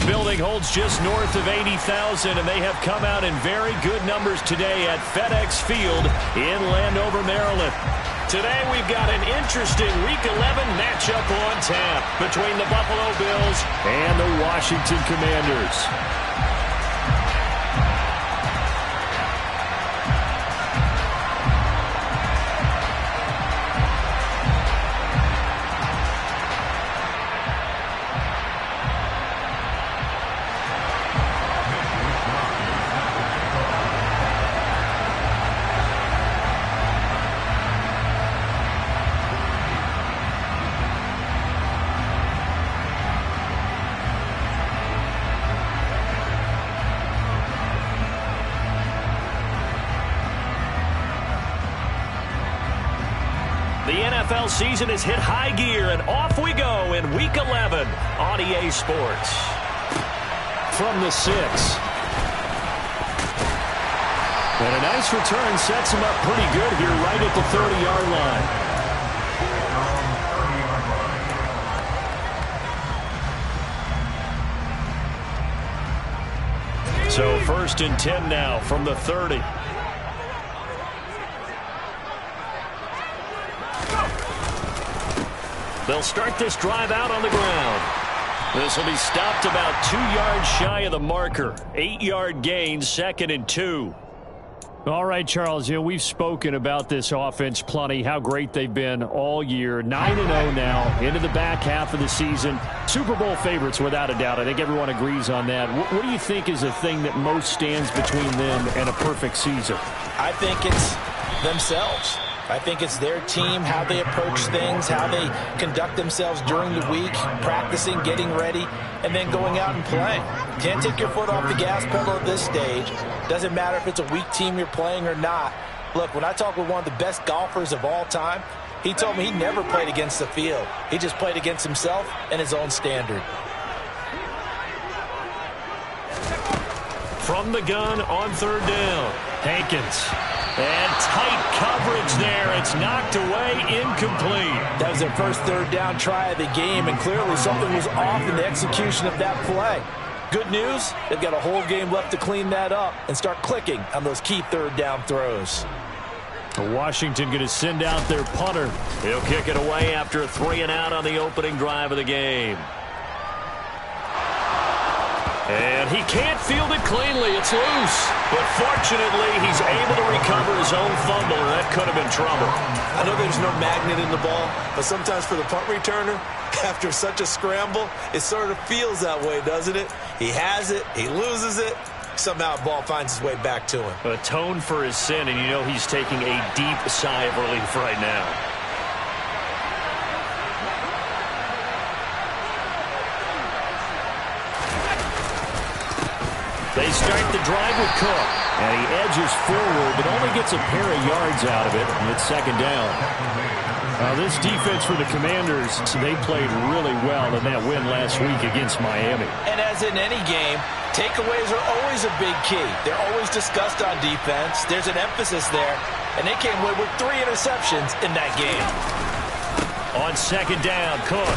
building holds just north of 80,000, and they have come out in very good numbers today at FedEx Field in Landover, Maryland. Today we've got an interesting Week 11 matchup on tap between the Buffalo Bills and the Washington Commanders. The NFL season has hit high gear, and off we go in Week 11 on EA Sports. From the 6. And a nice return sets him up pretty good here right at the 30-yard line. So 1st and 10 now from the 30. They'll start this drive out on the ground. This will be stopped about 2 yards shy of the marker. 8-yard gain, 2nd and 2. All right, Charles, we've spoken about this offense plenty, how great they've been all year. 9-0 now, into the back half of the season. Super Bowl favorites, without a doubt. I think everyone agrees on that. What do you think is the thing that most stands between them and a perfect season? I think it's themselves. I think it's their team, how they approach things, how they conduct themselves during the week, practicing, getting ready, and then going out and playing. Can't take your foot off the gas pedal at this stage. Doesn't matter if it's a weak team you're playing or not. Look, when I talk with one of the best golfers of all time, he told me he never played against the field. He just played against himself and his own standard. From the gun on 3rd down, Hankins. And tight coverage there. It's knocked away, incomplete. That was their first 3rd down try of the game, and clearly something was off in the execution of that play. Good news, they've got a whole game left to clean that up and start clicking on those key 3rd down throws. Washington going to send out their punter. He'll kick it away after a 3-and-out on the opening drive of the game. And he can't field it cleanly. It's loose. But fortunately, he's able to recover his own fumble, and that could have been trouble. I know there's no magnet in the ball, but sometimes for the punt returner, after such a scramble, it sort of feels that way, doesn't it? He has it, he loses it, somehow the ball finds its way back to him. Atone for his sin, and you know he's taking a deep sigh of relief right now. They start the drive with Cook, and he edges forward, but only gets a pair of yards out of it, and it's 2nd down. This defense for the Commanders, they played really well in that win last week against Miami. And as in any game, takeaways are always a big key. They're always discussed on defense. There's an emphasis there, and they came away with 3 interceptions in that game. On 2nd down, Cook.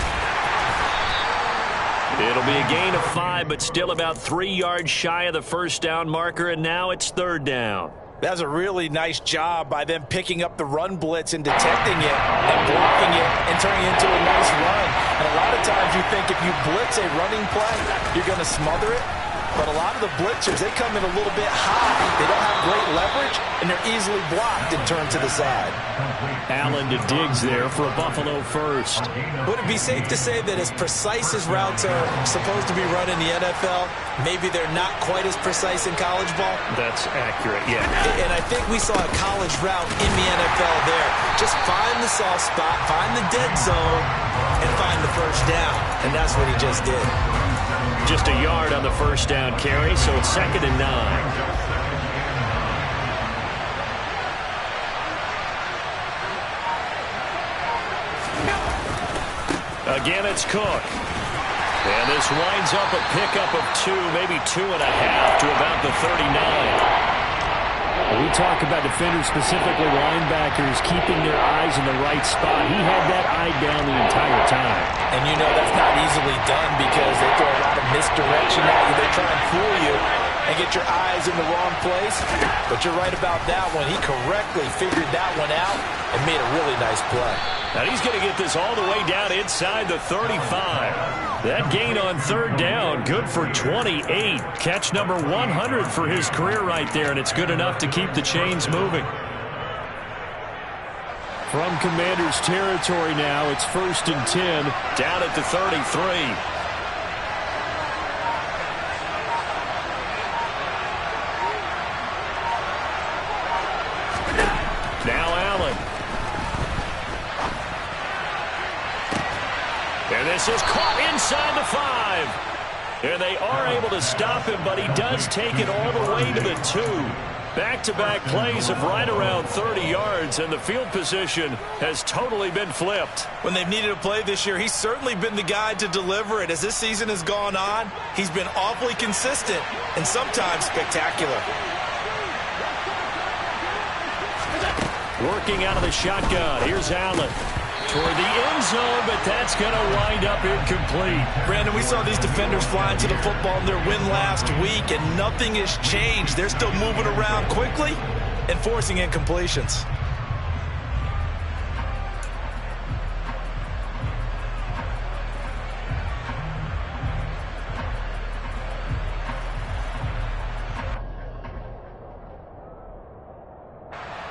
It'll be a gain of 5, but still about 3 yards shy of the 1st down marker, and now it's 3rd down. That's a really nice job by them picking up the run blitz and detecting it and blocking it and turning it into a nice run. And a lot of times you think if you blitz a running play, you're going to smother it. But a lot of the blitzers, they come in a little bit high. They don't have great leverage, and they're easily blocked and turned to the side. Allen to Diggs there for a Buffalo first. Would it be safe to say that as precise as routes are supposed to be run in the NFL, maybe they're not quite as precise in college ball? That's accurate, yeah. And I think we saw a college route in the NFL there. Just find the soft spot, find the dead zone, and find the 1st down. And that's what he just did. Just a yard on the 1st down carry, so it's 2nd and 9. Again, it's Cook. And this winds up a pickup of 2, maybe 2.5 to about the 39. We talk about defenders, specifically linebackers, keeping their eyes in the right spot. He had that eye down the entire time. And you know that's not easily done because they throw a lot of misdirection at you. They try and fool you and get your eyes in the wrong place. But you're right about that one. He correctly figured that one out and made a really nice play. Now he's going to get this all the way down inside the 35. That gain on third down, good for 28. Catch number 100 for his career right there, and it's good enough to keep the chains moving. From Commanders territory now, it's 1st and 10. Down at the 33. Now Allen. And this is caught inside the 5. And they are able to stop him, but he does take it all the way to the 2. Back-to-back plays of right around 30 yards, and the field position has totally been flipped. When they've needed a play this year, he's certainly been the guy to deliver it. As this season has gone on, he's been awfully consistent and sometimes spectacular. Working out of the shotgun. Here's Allen. Toward the end zone, but that's going to wind up incomplete. Brandon, we saw these defenders flying to the football in their win last week, and nothing has changed. They're still moving around quickly and forcing incompletions.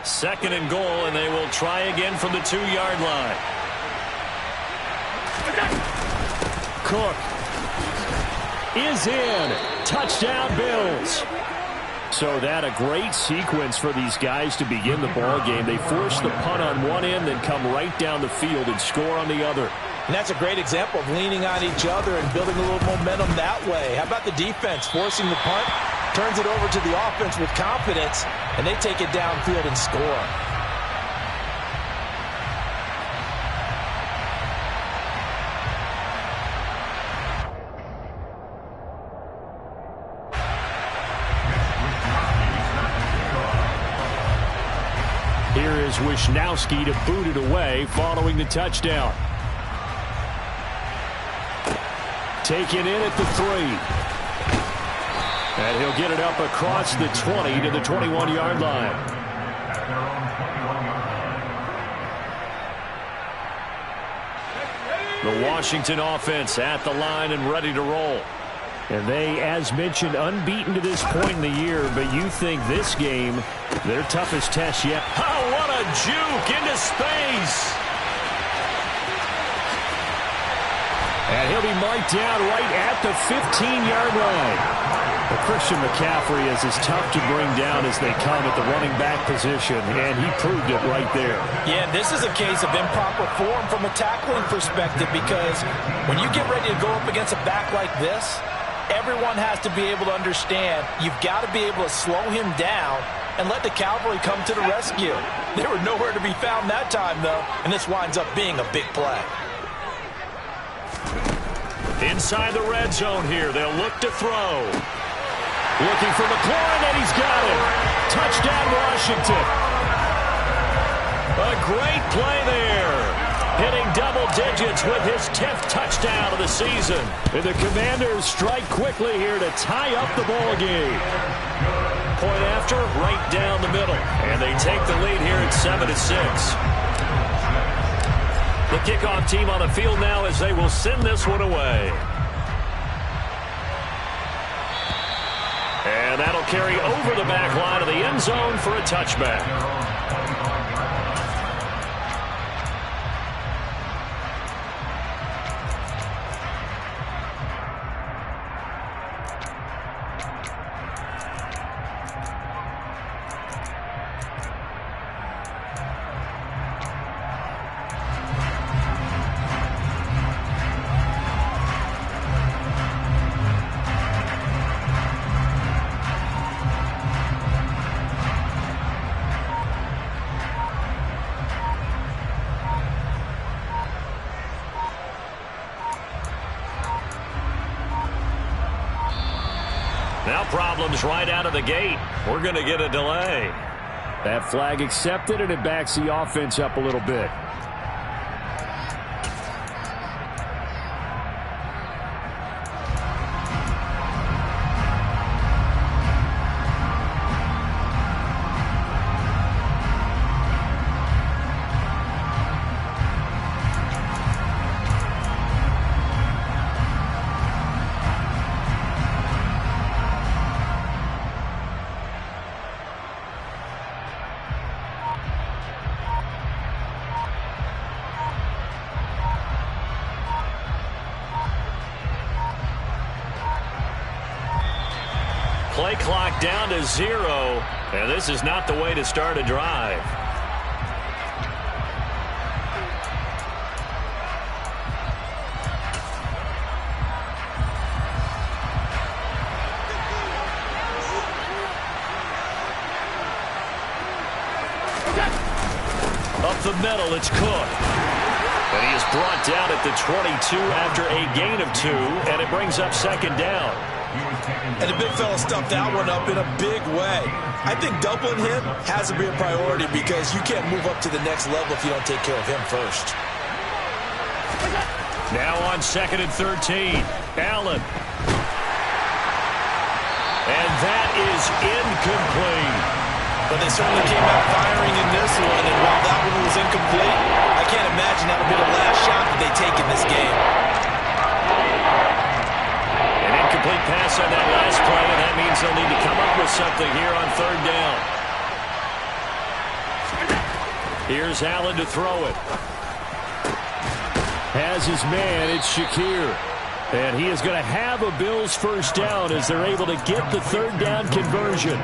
Second and goal, and they will try again from the 2-yard line. Cook is in. Touchdown, Bills. So that a great sequence for these guys to begin the ball game. They force the punt on one end, then come right down the field and score on the other. And that's a great example of leaning on each other and building a little momentum that way. How about the defense forcing the punt? Turns it over to the offense with confidence, and they take it downfield and score. Here is Wisnowski to boot it away following the touchdown. Taken in at the 3. And he'll get it up across the 20 to the 21-yard line. The Washington offense at the line and ready to roll. And they, as mentioned, unbeaten to this point in the year, but you think this game, their toughest test yet. Oh, what a juke into space. And he'll be marked down right at the 15-yard line. But Christian McCaffrey is as tough to bring down as they come at the running back position, and he proved it right there. Yeah, this is a case of improper form from a tackling perspective, because when you get ready to go up against a back like this, everyone has to be able to understand you've got to be able to slow him down and let the cavalry come to the rescue. They were nowhere to be found that time, though, and this winds up being a big play. Inside the red zone here, they'll look to throw. Looking for McLaurin, and he's got it. Touchdown, Washington. A great play there. Hitting double digits with his 10th touchdown of the season. And the Commanders strike quickly here to tie up the ball game. Point after, right down the middle. And they take the lead here at 7-6. The kickoff team on the field now as they will send this one away. And that'll carry over the back line of the end zone for a touchback. Now problems right out of the gate. We're going to get a delay. That flag accepted, and it backs the offense up a little bit. Play clock down to 0, and this is not the way to start a drive. Up the middle, it's Cook. And he is brought down at the 22 after a gain of 2, and it brings up second down. And the big fella stuffed that one up in a big way. I think doubling him has to be a priority because you can't move up to the next level if you don't take care of him first. Now on 2nd and 13, Allen. And that is incomplete. But they certainly came out firing in this one, and while that one was incomplete, I can't imagine that'll be the last shot that they take in this game. An incomplete pass on that last play, and that means they'll need to come up with something here on 3rd down. Here's Allen to throw it. Has his man, it's Shakir. And he is going to have a Bills first down as they're able to get the 3rd down conversion.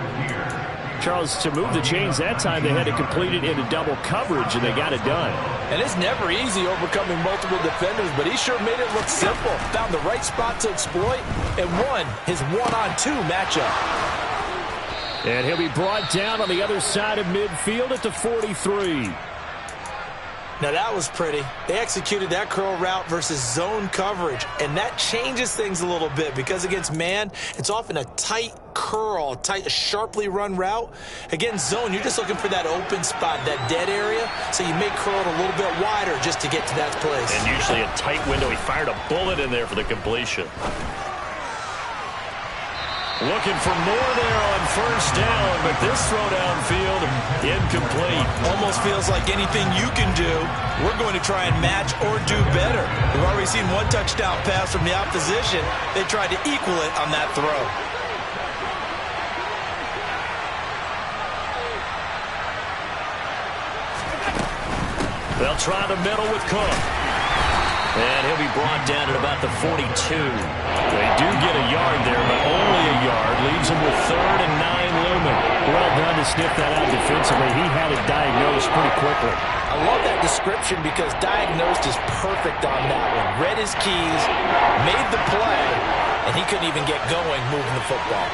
Charles, to move the chains that time, they had to complete it into double coverage, and they got it done. And it's never easy overcoming multiple defenders, but he sure made it look simple. Found the right spot to exploit and won his 1-on-2 matchup. And he'll be brought down on the other side of midfield at the 43. Now that was pretty. They executed that curl route versus zone coverage, and that changes things a little bit because against man, it's often a tight curl, a sharply run route. Against zone, you're just looking for that open spot, that dead area, so you may curl it a little bit wider just to get to that place. And usually a tight window. He fired a bullet in there for the completion. Looking for more there on 1st down, but this throw downfield, incomplete. Almost feels like anything you can do, we're going to try and match or do better. We've already seen one touchdown pass from the opposition. They tried to equal it on that throw. They'll try the middle with Cook. And he'll be brought down at about the 42. They do get a yard there, but only a yard. Leaves him with 3rd and 9 looming. Well done to sniff that out defensively. He had it diagnosed pretty quickly. I love that description because diagnosed is perfect on that one. Read his keys, made the play, and he couldn't even get going moving the football.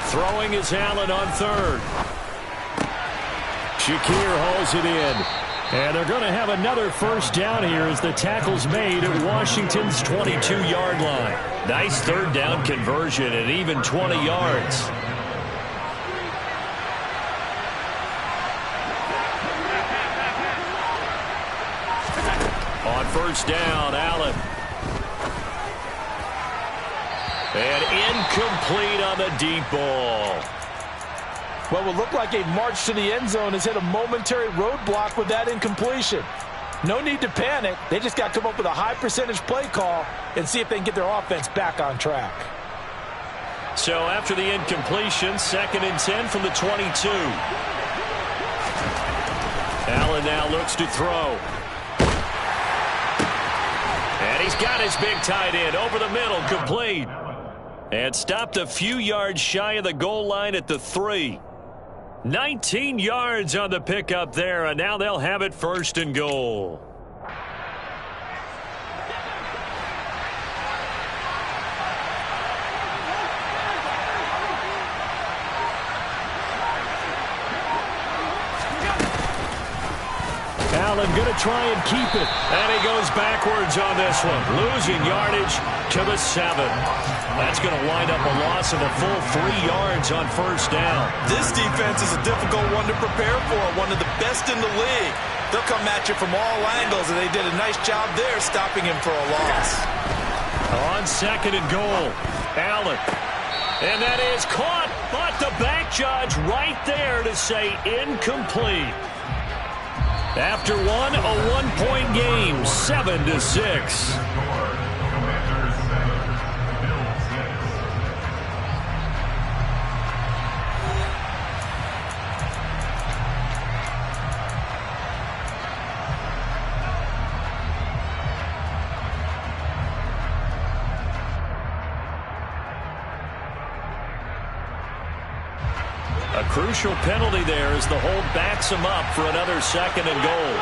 Throwing is Allen on 3rd. Shakir hauls it in. And they're going to have another first down here as the tackle's made at Washington's 22-yard line. Nice 3rd down conversion and even 20 yards. On 1st down, Allen. And incomplete on the deep ball. What will look like a march to the end zone has hit a momentary roadblock with that incompletion. No need to panic. They just got to come up with a high percentage play call and see if they can get their offense back on track. So after the incompletion, 2nd and 10 from the 22. Allen now looks to throw. And he's got his big tight end over the middle, complete. And stopped a few yards shy of the goal line at the 3. 19 yards on the pickup there, and now they'll have it 1st and goal. Allen going to try and keep it. And he goes backwards on this one, losing yardage to the 7. That's going to wind up a loss of a full 3 yards on 1st down. This defense is a difficult one to prepare for, one of the best in the league. They'll come at you from all angles, and they did a nice job there stopping him for a loss. On 2nd and goal, Allen. And that is caught, but the back judge right there to say incomplete. After one, a one-point game, 7-6. Crucial penalty there as the hold backs him up for another 2nd and goal.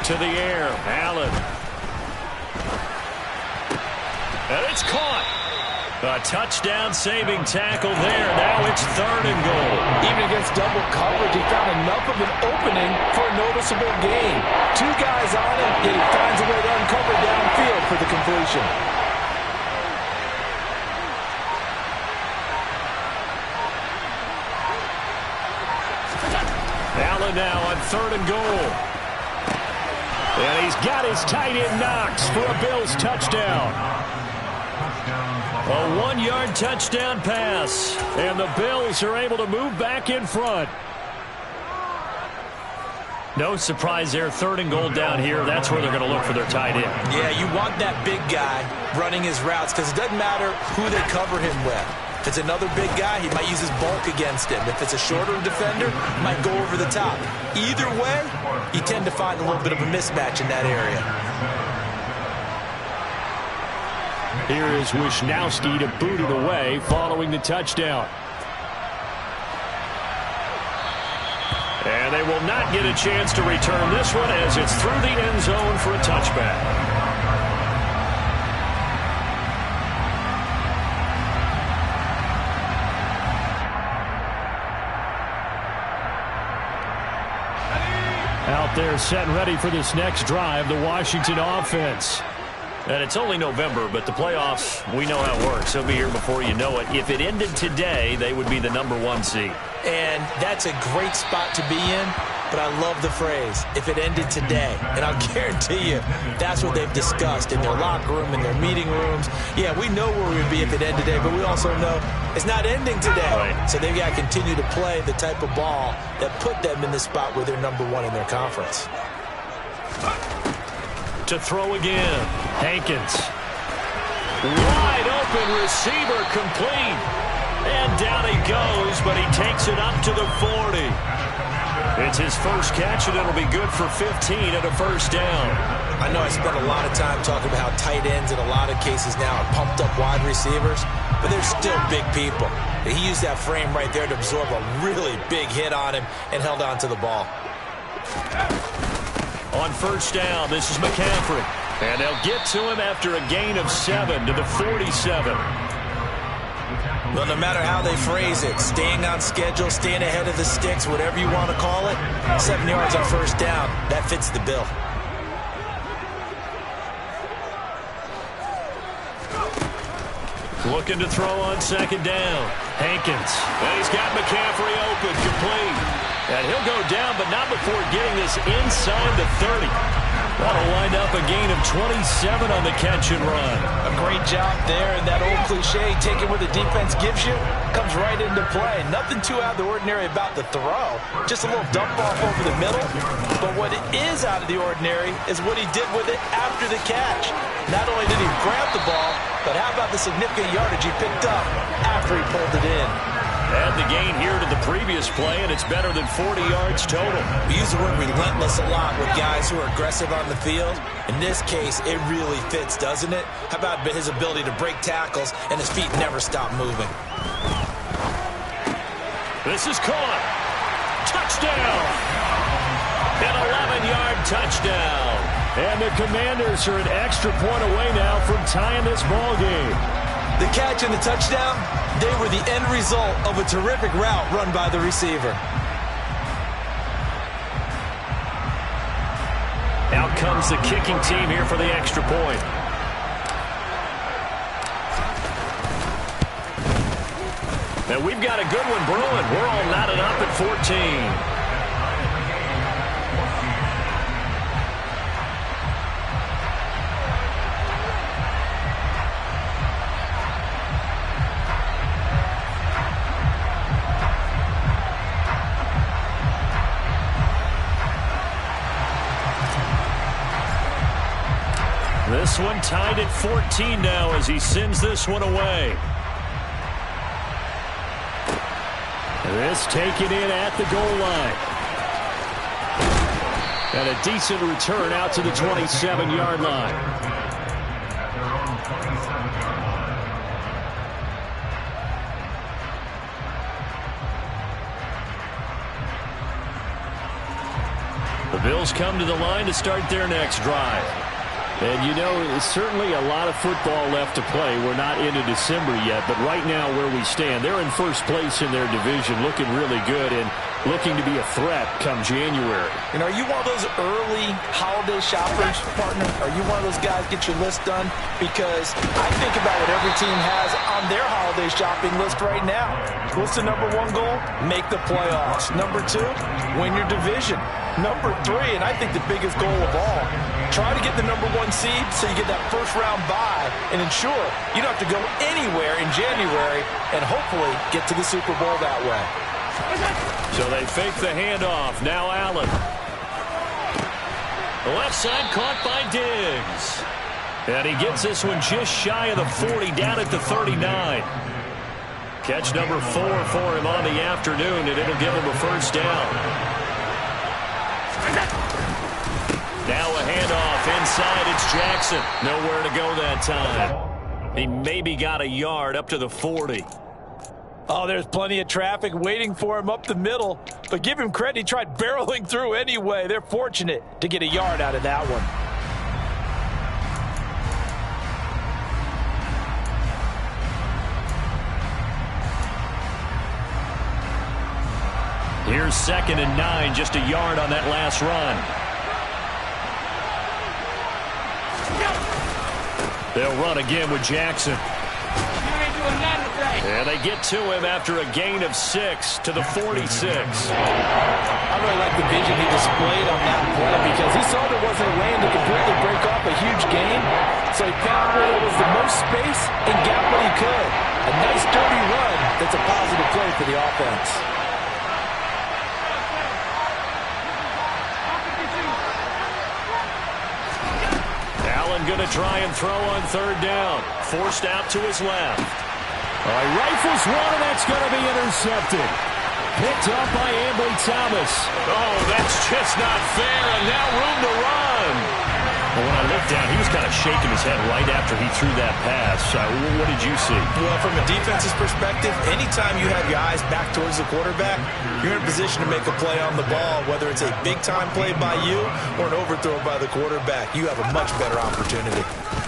To the air, Allen. And it's caught. A touchdown-saving tackle there. Now it's 3rd and goal. Even against double coverage, he found enough of an opening for a noticeable gain. 2 guys on him, yet he finds a way to uncover downfield for the completion. Allen now on 3rd and goal. And he's got his tight end Knox for a Bills touchdown. A 1-yard touchdown pass. And the Bills are able to move back in front. No surprise there. 3rd and goal down here. That's where they're going to look for their tight end. Yeah, you want that big guy running his routes because it doesn't matter who they cover him with. If it's another big guy, he might use his bulk against him. If it's a shorter defender, he might go over the top. Either way, you tend to find a little bit of a mismatch in that area. Here is Wisnowski to boot it away following the touchdown. And they will not get a chance to return this one as it's through the end zone for a touchback. Out there set and ready for this next drive, the Washington offense. And it's only November, but the playoffs, we know how it works. They'll be here before you know it. If it ended today, they would be the #1 seed. And that's a great spot to be in, but I love the phrase, if it ended today. And I'll guarantee you, that's what they've discussed in their locker room, in their meeting rooms. Yeah, we know where we'd be if it ended today, but we also know it's not ending today. Right. So they've got to continue to play the type of ball that put them in the spot where they're #1 in their conference. To throw again, Hankins. Wide open receiver complete. And down he goes, but he takes it up to the 40. It's his first catch, and it'll be good for 15 and a first down. I know I spent a lot of time talking about how tight ends in a lot of cases now are pumped up wide receivers, but they're still big people. He used that frame right there to absorb a really big hit on him and held on to the ball. On first down, this is McCaffrey. And they'll get to him after a gain of 7 to the 47. Well, no matter how they phrase it, staying on schedule, staying ahead of the sticks, whatever you want to call it, 7 yards on first down, that fits the bill. Looking to throw on second down. Hankins. And he's got McCaffrey open, complete. And he'll go down, but not before getting this inside the 30. That'll wind up a gain of 27 on the catch and run. A great job there, and that old cliche, taking what the defense gives you, comes right into play. Nothing too out of the ordinary about the throw. Just a little dump off over the middle. But what is out of the ordinary is what he did with it after the catch. Not only did he grab the ball, but how about the significant yardage he picked up after he pulled it in. Add the gain here to the previous play, and it's better than 40 yards total. We use the word relentless a lot with guys who are aggressive on the field. In this case, it really fits, doesn't it? How about his ability to break tackles and his feet never stop moving? This is caught. Touchdown! An 11-yard touchdown. And the Commanders are an extra point away now from tying this ball game. The catch and the touchdown, they were the end result of a terrific route run by the receiver. Out comes the kicking team here for the extra point. And we've got a good one brewing. We're all knotted up at 14. This one tied at 14 now as he sends this one away. This taken in at the goal line. And a decent return out to the 27-yard line. The Bills come to the line to start their next drive. And, you know, there's certainly a lot of football left to play. We're not into December yet, but right now where we stand, they're in first place in their division, looking really good and looking to be a threat come January. And are you one of those early holiday shoppers, partner? Are you one of those guys get your list done? Because I think about what every team has on their holiday shopping list right now. What's the number one goal? Make the playoffs. Number two, win your division. Number three, and I think the biggest goal of all, try to get the number one seed so you get that first round bye and ensure you don't have to go anywhere in January and hopefully get to the Super Bowl that way. So they fake the handoff. Now Allen. The left side caught by Diggs. And he gets this one just shy of the 40, down at the 39. Catch number 4 for him on the afternoon, and it'll give him a first down. Now a handoff inside. It's Jackson. Nowhere to go that time. He maybe got a yard up to the 40. Oh, there's plenty of traffic waiting for him up the middle. But give him credit, he tried barreling through anyway. They're fortunate to get a yard out of that one. Here's 2nd and 9, just a yard on that last run. They'll run again with Jackson. And they get to him after a gain of 6 to the 46. I really like the vision he displayed on that play because he saw there wasn't a lane to completely break off a huge gain. So he found where there was the most space and got what he could. A nice dirty run that's a positive play for the offense. Going to try and throw on 3rd down. Forced out to his left. He rifles one, and that's going to be intercepted. Picked up by Ambry Thomas. Oh, that's just not fair, and now room to run. Well, when I looked down, he was kind of shaking his head right after he threw that pass. What did you see? Well, from a defense's perspective, anytime you have your eyes back towards the quarterback, you're in a position to make a play on the ball, whether it's a big-time play by you or an overthrow by the quarterback. You have a much better opportunity.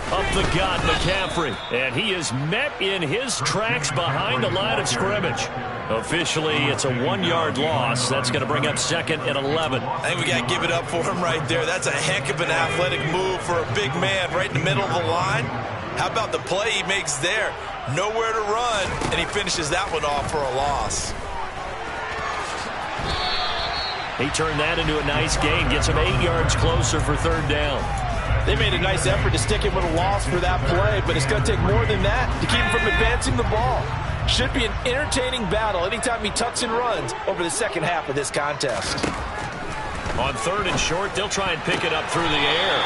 Up the gut, McCaffrey. And he is met in his tracks behind the line of scrimmage. Officially, it's a 1-yard loss. That's going to bring up 2nd and 11. I think we got to give it up for him right there. That's a heck of an athletic move for a big man right in the middle of the line. How about the play he makes there? Nowhere to run, and he finishes that one off for a loss. He turned that into a nice gain. Gets him 8 yards closer for 3rd down. They made a nice effort to stick him with a loss for that play, but it's going to take more than that to keep him from advancing the ball. Should be an entertaining battle anytime he tucks and runs over the second half of this contest. On 3rd and short, they'll try and pick it up through the air.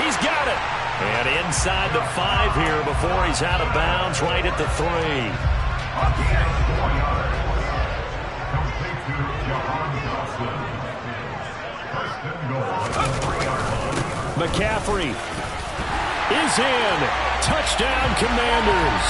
He's got it. And inside the 5 here before he's out of bounds, right at the 3. McCaffrey is in. Touchdown, Commanders.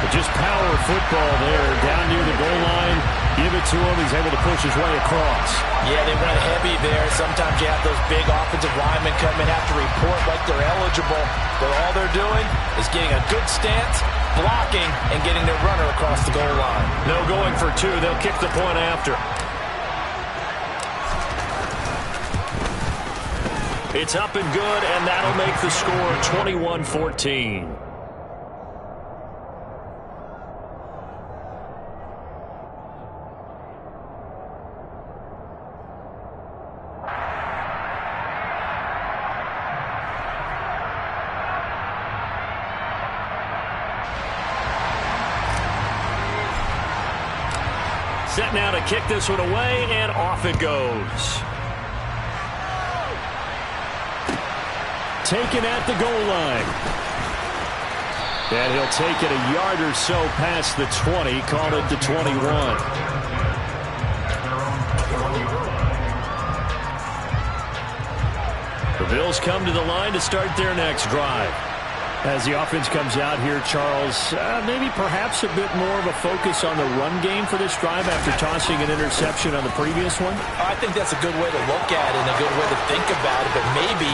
But just power football there down near the goal line. Give it to him. He's able to push his way across. Yeah, they went heavy there. Sometimes you have those big offensive linemen come in, have to report like they're eligible. But all they're doing is getting a good stance, blocking, and getting their runner across the goal line. No going for 2. They'll kick the point after. It's up and good, and that'll make the score 21-14. Set now to kick this one away, and off it goes. Taken at the goal line. And he'll take it a yard or so past the 20, call it the 21. The Bills come to the line to start their next drive. As the offense comes out here, Charles, maybe perhaps a bit more of a focus on the run game for this drive after tossing an interception on the previous one? I think that's a good way to look at it and a good way to think about it, but maybe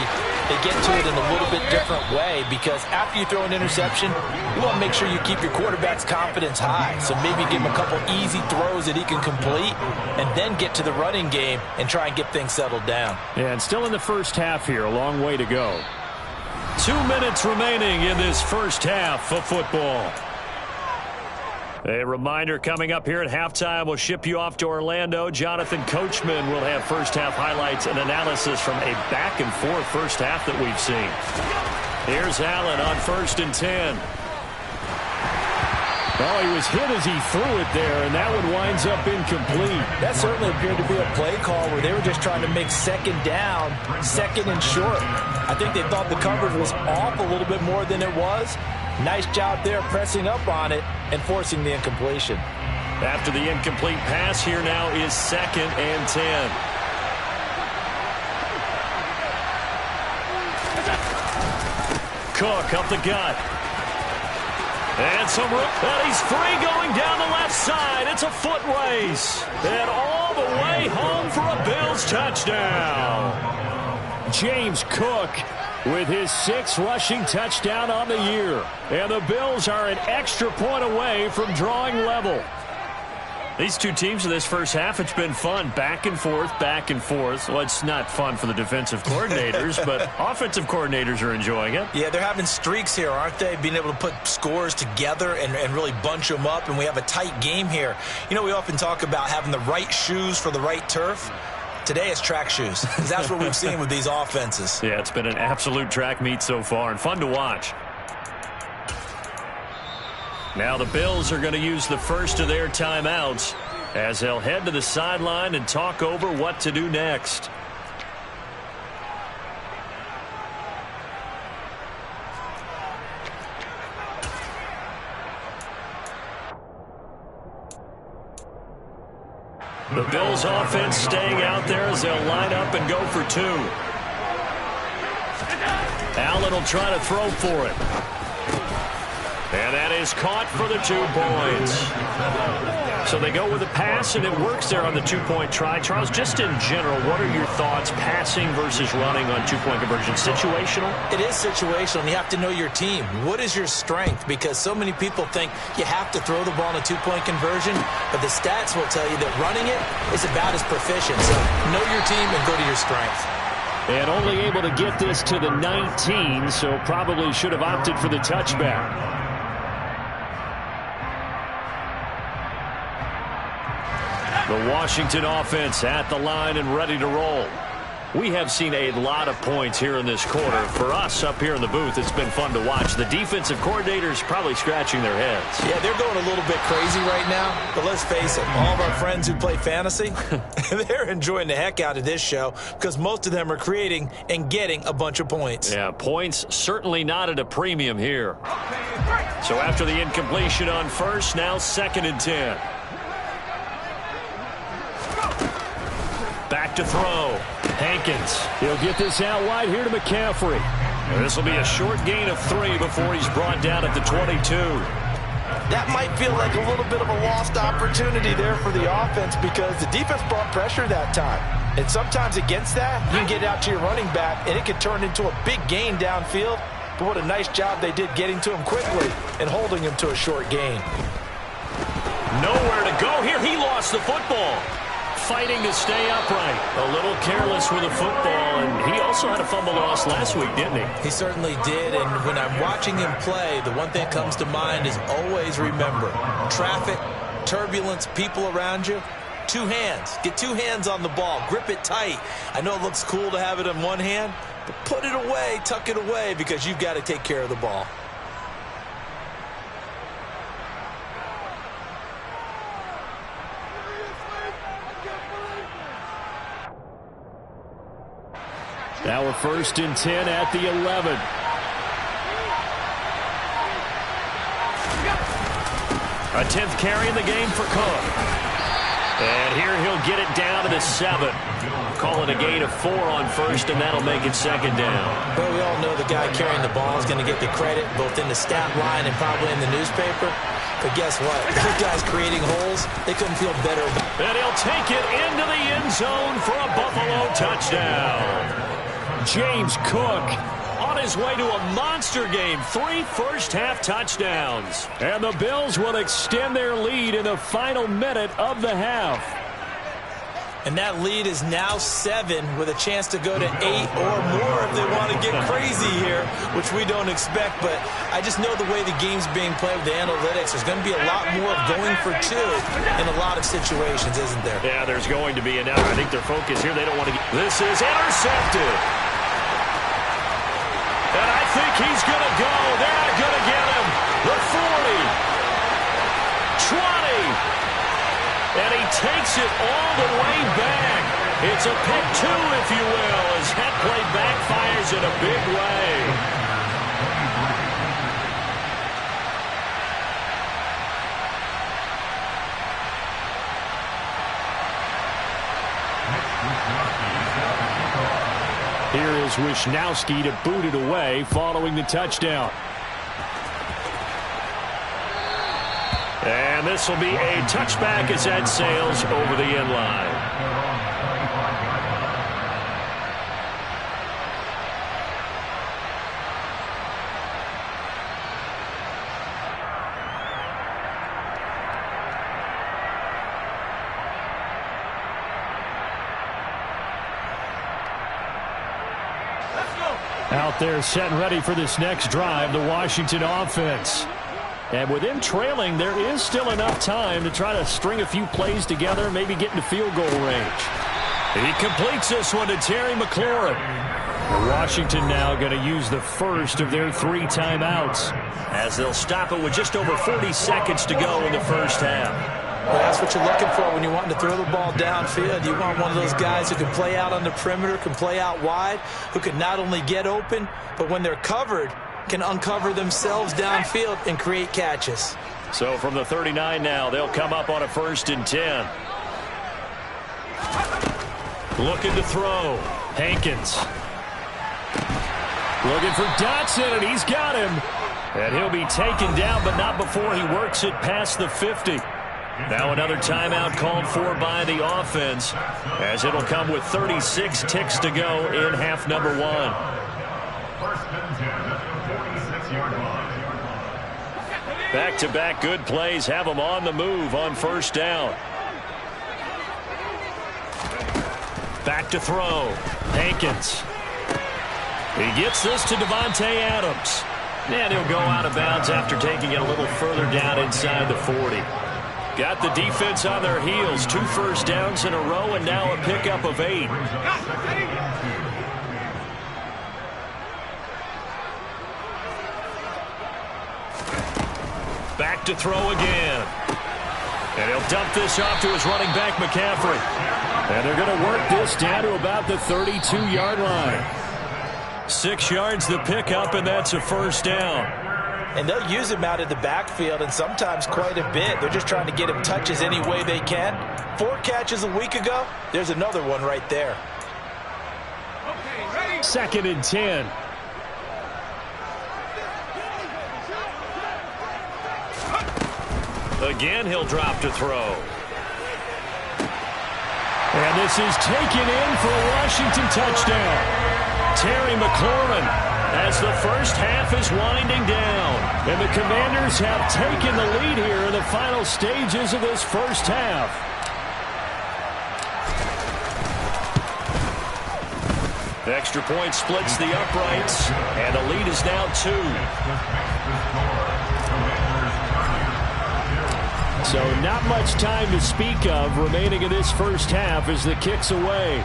they get to it in a little bit different way, because after you throw an interception, you want to make sure you keep your quarterback's confidence high. So maybe give him a couple easy throws that he can complete and then get to the running game and try and get things settled down. Yeah, and still in the first half here, a long way to go. 2 minutes remaining in this first half of football. A reminder coming up here at halftime. We'll ship you off to Orlando. Jonathan Coachman will have first half highlights and analysis from a back-and-forth first half that we've seen. Here's Allen on 1st and 10. Oh, he was hit as he threw it there, and that one winds up incomplete. That certainly appeared to be a play call where they were just trying to make second down, second and short. I think they thought the coverage was off a little bit more than it was. Nice job there pressing up on it and forcing the incompletion. After the incomplete pass, here now is 2nd and 10. Cook up the gut. And some room. And he's free going down the left side. It's a foot race. And all the way home for a Bills touchdown. James Cook with his 6th rushing touchdown on the year. And the Bills are an extra point away from drawing level. These two teams in this first half, it's been fun. Back and forth, back and forth. Well, it's not fun for the defensive coordinators, but offensive coordinators are enjoying it. Yeah, they're having streaks here, aren't they? Being able to put scores together and really bunch them up, and we have a tight game here. You know, we often talk about having the right shoes for the right turf. Today it's track shoes. That's what we've seen with these offenses. Yeah, it's been an absolute track meet so far and fun to watch. Now the Bills are going to use the first of their timeouts as they'll head to the sideline and talk over what to do next. The Bills offense staying out there as they'll line up and go for 2. Allen will try to throw for it. And that is caught for the 2 points. So they go with a pass, and it works there on the 2-point try. Charles, just in general, what are your thoughts passing versus running on 2-point conversion? Situational? It is situational. You have to know your team. What is your strength? Because so many people think you have to throw the ball in a 2-point conversion, but the stats will tell you that running it is about as proficient. So know your team and go to your strength. And only able to get this to the 19, so probably should have opted for the touchback. The Washington offense at the line and ready to roll. We have seen a lot of points here in this quarter. For us up here in the booth, it's been fun to watch. The defensive coordinators probably scratching their heads. Yeah, they're going a little bit crazy right now. But let's face it, all of our friends who play fantasy, they're enjoying the heck out of this show because most of them are creating and getting a bunch of points. Yeah, points certainly not at a premium here. So after the incompletion on first, now 2nd and 10. Back to throw. Hankins. He'll get this out wide here to McCaffrey. This will be a short gain of 3 before he's brought down at the 22. That might feel like a little bit of a lost opportunity there for the offense because the defense brought pressure that time. And sometimes against that, you can get out to your running back, and it can turn into a big gain downfield. But what a nice job they did getting to him quickly and holding him to a short gain. Nowhere to go here. He lost the football. Fighting to stay upright. A little careless with the football, and he also had a fumble loss last week, didn't he? He certainly did, and when I'm watching him play, the one thing that comes to mind is always remember, traffic, turbulence, people around you, 2 hands. Get 2 hands on the ball. Grip it tight. I know it looks cool to have it in one hand, but put it away, tuck it away, because you've got to take care of the ball. Now we're 1st and 10 at the 11. A 10th carry in the game for Cook. And here he'll get it down to the 7. Calling a gain of 4 on first, and that'll make it second down. Well, we all know the guy carrying the ball is going to get the credit both in the stat line and probably in the newspaper. But guess what? The guys creating holes, they couldn't feel better. And he'll take it into the end zone for a Buffalo touchdown. James Cook on his way to a monster game. 3 first-half touchdowns. And the Bills will extend their lead in the final minute of the half. And that lead is now 7 with a chance to go to 8 or more if they want to get crazy here, which we don't expect. But I just know the way the game's being played with the analytics, there's going to be a lot more going for 2 in a lot of situations, isn't there? Yeah, there's going to be. And now I think their focus here, they don't want to get... This is intercepted. And I think he's going to go. They're not going to get him. The 40. 20. And he takes it all the way back. It's a pick 2, if you will, as that play backfires in a big way. Here is Wisnowski to boot it away following the touchdown. And this will be a touchback as that sails over the end line. Out there set and ready for this next drive, the Washington offense. And with them trailing, there is still enough time to try to string a few plays together, maybe get into field goal range. He completes this one to Terry McLaurin. Washington now going to use the first of their 3 timeouts, as they'll stop it with just over 40 seconds to go in the first half. Well, that's what you're looking for when you're wanting to throw the ball downfield. You want one of those guys who can play out on the perimeter, can play out wide, who can not only get open, but when they're covered, can uncover themselves downfield and create catches. So from the 39 now, they'll come up on a 1st and 10. Looking to throw. Hankins. Looking for Dotson, and he's got him. And he'll be taken down, but not before he works it past the 50. Now another timeout called for by the offense, as it'll come with 36 ticks to go in half number 1. Back-to-back good plays have them on the move on 1st down. Back to throw. Hankins. He gets this to Devontae Adams. And he'll go out of bounds after taking it a little further down inside the 40. Got the defense on their heels. 2 first downs in a row, and now a pickup of 8. Back to throw again. And he'll dump this off to his running back, McCaffrey. And they're going to work this down to about the 32-yard line. 6 yards the pickup, and that's a 1st down. And they'll use him out of the backfield, and sometimes quite a bit. They're just trying to get him touches any way they can. 4 catches a week ago. There's another one right there. 2nd and 10. Again, he'll drop to throw. And this is taken in for a Washington touchdown. Terry McLaurin, as the first half is winding down. And the Commanders have taken the lead here in the final stages of this first half. The extra point splits the uprights, and the lead is now 2. So not much time to speak of remaining in this first half as the kick's away.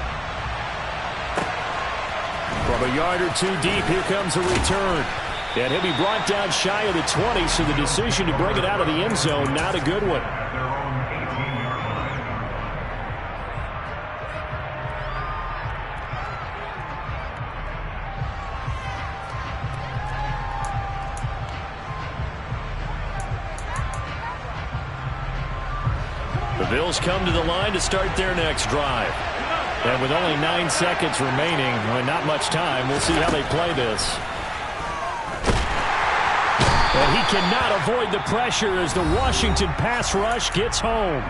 From a yard or 2 deep, here comes a return. And he'll be brought down shy of the 20, so the decision to bring it out of the end zone, not a good one. Bills come to the line to start their next drive. And with only 9 seconds remaining, not much time, we'll see how they play this. And he cannot avoid the pressure as the Washington pass rush gets home.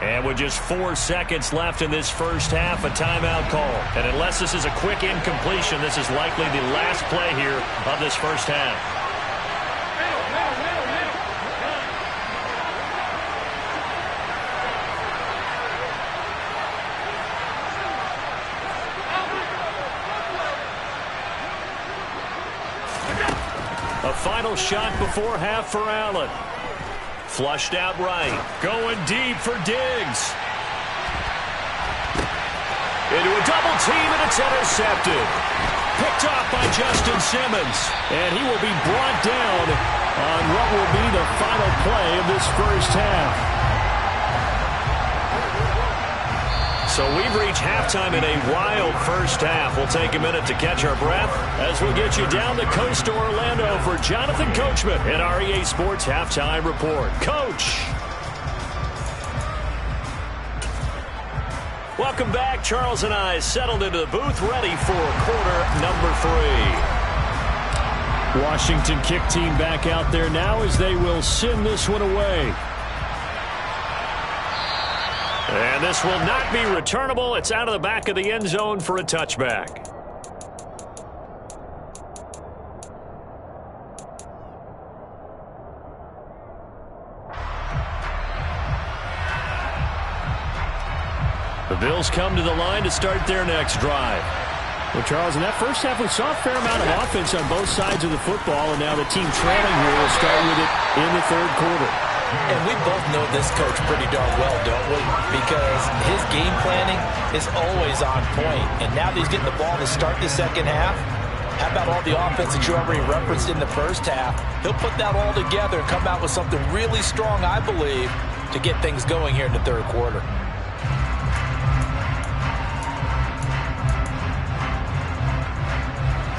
And with just 4 seconds left in this first half, a timeout call. And unless this is a quick incompletion, this is likely the last play here of this first half. A final shot before half for Allen. Flushed out right. Going deep for Diggs. Into a double team, and it's intercepted. Picked off by Justin Simmons. And he will be brought down on what will be the final play of this first half. So we've reached halftime in a wild first half. We'll take a minute to catch our breath as we get you down the coast to Orlando for Jonathan Coachman in our EA Sports Halftime Report. Coach. Welcome back. Charles and I settled into the booth, ready for quarter number 3. Washington kick team back out there now as they will send this one away. And this will not be returnable. It's out of the back of the end zone for a touchback. The Bills come to the line to start their next drive. Well, Charles, in that first half, we saw a fair amount of offense on both sides of the football, and now the team trailing here will start with it in the third quarter. And we both know this coach pretty darn well, don't we? Because his game planning is always on point. And now that he's getting the ball to start the second half, how about all the offense that you already referenced in the first half? He'll put that all together and come out with something really strong, I believe, to get things going here in the third quarter.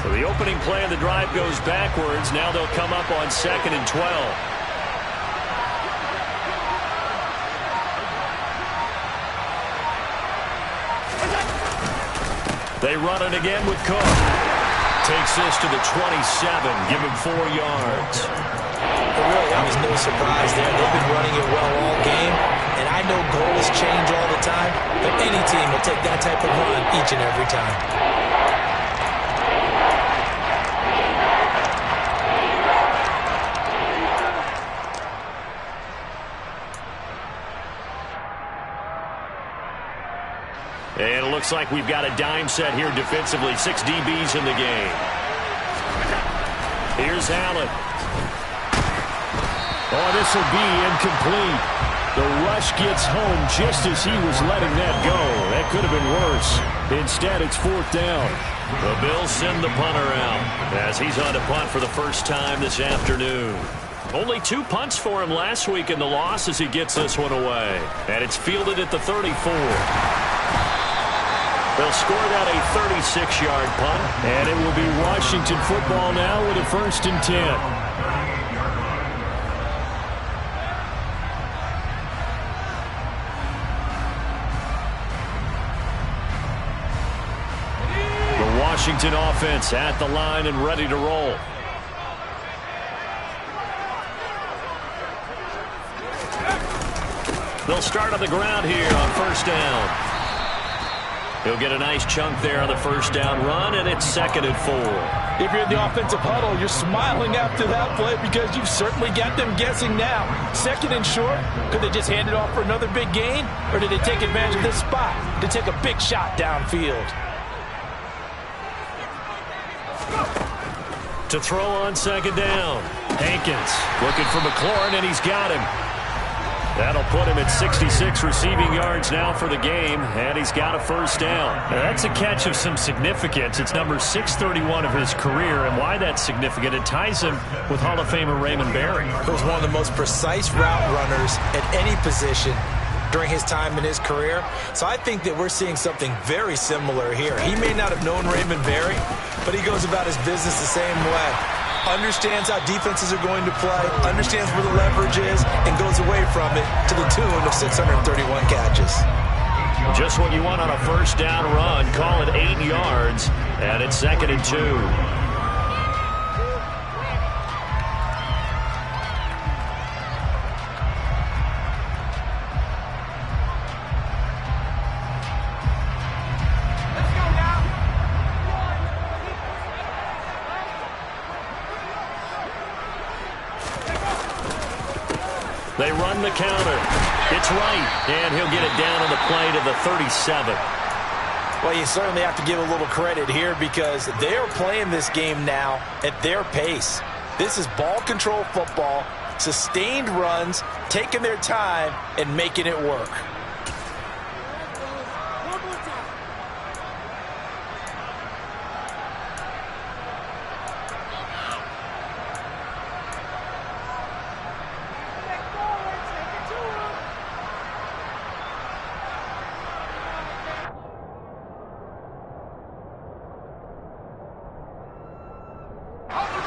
So the opening play of the drive goes backwards. Now they'll come up on 2nd and 12. They run it again with Cook. Takes this to the 27. Give him 4 yards. But really, that was no surprise there. They've been running it well all game. And I know goals change all the time, but any team will take that type of run each and every time. And it looks like we've got a dime set here defensively. 6 DBs in the game. Here's Allen. Oh, this will be incomplete. The rush gets home just as he was letting that go. That could have been worse. Instead, it's 4th down. The Bills send the punter out as he's on to punt for the first time this afternoon. Only 2 punts for him last week in the loss as he gets this one away. And it's fielded at the 34. They'll score that a 36-yard punt. And it will be Washington football now with a 1st and 10. The Washington offense at the line and ready to roll. They'll start on the ground here on 1st down. He'll get a nice chunk there on the 1st down run, and it's 2nd and 4. If you're in the offensive huddle, you're smiling after that play because you've certainly got them guessing now. 2nd and short, could they just hand it off for another big gain? Or did they take advantage of this spot to take a big shot downfield? To throw on 2nd down. Hankins looking for McLaurin, and he's got him. That'll put him at 66 receiving yards now for the game, and he's got a 1st down. Now, that's a catch of some significance. It's number 631 of his career, and why that's significant, it ties him with Hall of Famer Raymond Berry. He was one of the most precise route runners at any position during his time in his career. So I think that we're seeing something very similar here. He may not have known Raymond Berry, but he goes about his business the same way. understands how defenses are going to play, understands where the leverage is, and goes away from it to the tune of 631 catches. Just what you want on a first down run. Call it 8 yards, and it's 2nd and 2. They run the counter. It's right, and he'll get it down on the play to the 37. Well, you certainly have to give a little credit here because they're playing this game now at their pace. This is ball control football, sustained runs, taking their time, and making it work.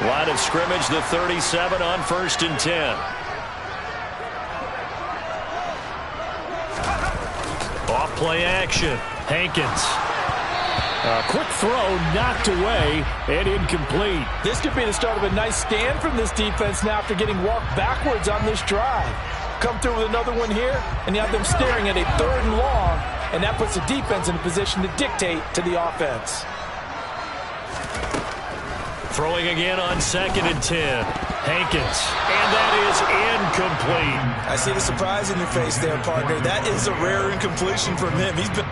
Line of scrimmage, the 37 on 1st and 10. Off play action. Hankins. A quick throw knocked away and incomplete. This could be the start of a nice stand from this defense now after getting walked backwards on this drive. Come through with another one here, and you have them staring at a 3rd and long, and that puts the defense in a position to dictate to the offense. Throwing again on 2nd and 10. Hankins. And that is incomplete. I see the surprise in your face there, partner. That is a rare incompletion from him. He's been